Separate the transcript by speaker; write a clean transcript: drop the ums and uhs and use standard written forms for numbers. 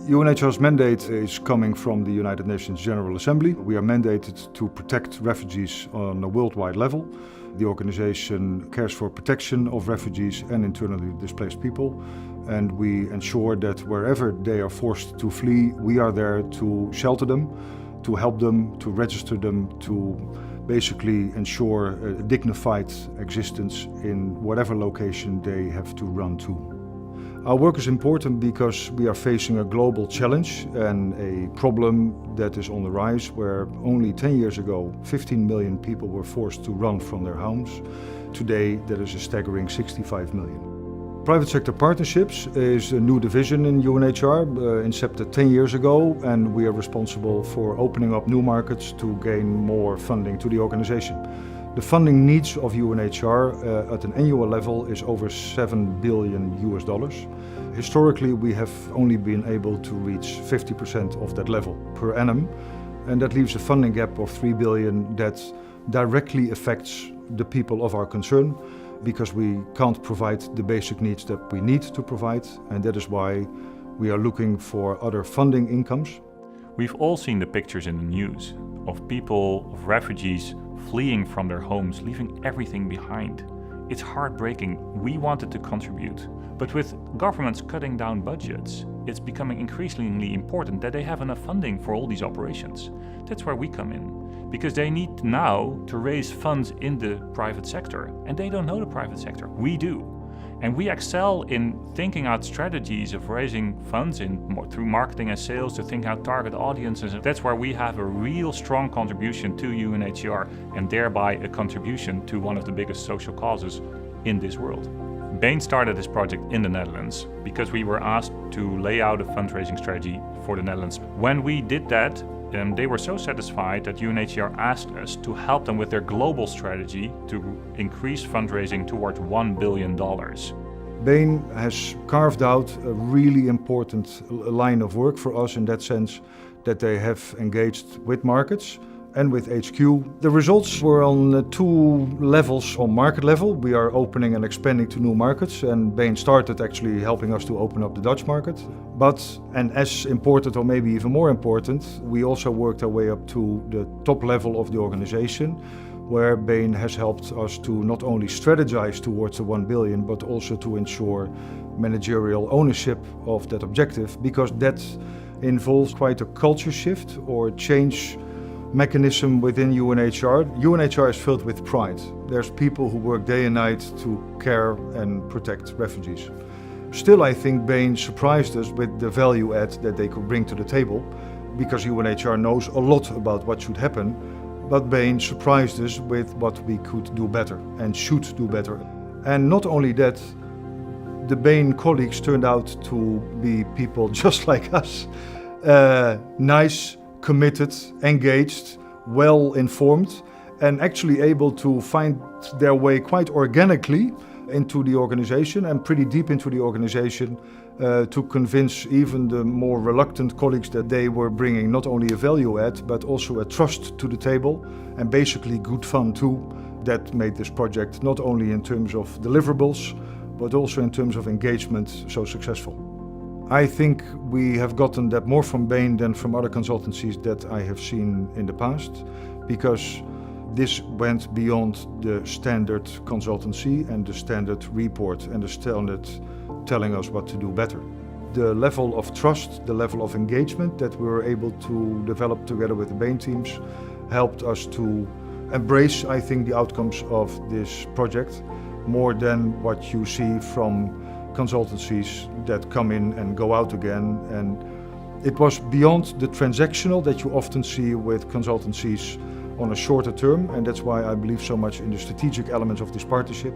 Speaker 1: UNHCR's mandate is coming from the United Nations General Assembly. We are mandated to protect refugees on a worldwide level. The organization cares for protection of refugees and internally displaced people, and we ensure that wherever they are forced to flee, we are there to shelter them, to help them, to register them, to basically ensure a dignified existence in whatever location they have to run to. Our work is important because we are facing a global challenge and a problem that is on the rise, where only 10 years ago 15 million people were forced to run from their homes. Today that is a staggering 65 million. Private sector partnerships is a new division in UNHCR, incepted 10 years ago, and we are responsible for opening up new markets to gain more funding to the organization. The funding needs of UNHCR at an annual level is over $7 billion. Historically, we have only been able to reach 50% of that level per annum, and that leaves a funding gap of $3 billion that directly affects the people of our concern, because we can't provide the basic needs that we need to provide, and that is why we are looking for other funding incomes.
Speaker 2: We've all seen the pictures in the news of people, of refugees, fleeing from their homes, leaving everything behind. It's heartbreaking. We wanted to contribute, but with governments cutting down budgets, it's becoming increasingly important that they have enough funding for all these operations. That's where we come in, because they need now to raise funds in the private sector, and they don't know the private sector. We do. And we excel in thinking out strategies of raising funds through marketing and sales to think out target audiences. And that's where we have a real strong contribution to UNHCR, and thereby a contribution to one of the biggest social causes in this world. Bain started this project in the Netherlands because we were asked to lay out a fundraising strategy for the Netherlands. When we did that, they were so satisfied that UNHCR asked us to help them with their global strategy to increase fundraising towards $1 billion.
Speaker 1: Bain has carved out a really important line of work for us in that sense, that they have engaged with markets and with HQ. The results were on two levels. On market level, we are opening and expanding to new markets, and Bain started actually helping us to open up the Dutch market. And as important, or maybe even more important, we also worked our way up to the top level of the organization, where Bain has helped us to not only strategize towards the 1 billion, but also to ensure managerial ownership of that objective, because that involves quite a culture shift or change mechanism within UNHCR. UNHCR is filled with pride. There's people who work day and night to care and protect refugees. Still, I think Bain surprised us with the value add that they could bring to the table, because UNHCR knows a lot about what should happen, but Bain surprised us with what we could do better and should do better. And not only that, the Bain colleagues turned out to be people just like us, nice, committed, engaged, well informed, and actually able to find their way quite organically into the organization and pretty deep into the organization to convince even the more reluctant colleagues that they were bringing not only a value add, but also a trust to the table, and basically good fun too. That made this project, not only in terms of deliverables, but also in terms of engagement, so successful. I think we have gotten that more from Bain than from other consultancies that I have seen in the past, because this went beyond the standard consultancy and the standard report and the standard telling us what to do better. The level of trust, the level of engagement that we were able to develop together with the Bain teams helped us to embrace, I think, the outcomes of this project more than what you see from consultancies that come in and go out again. And it was beyond the transactional that you often see with consultancies on a shorter term, and that's why I believe so much in the strategic elements of this partnership.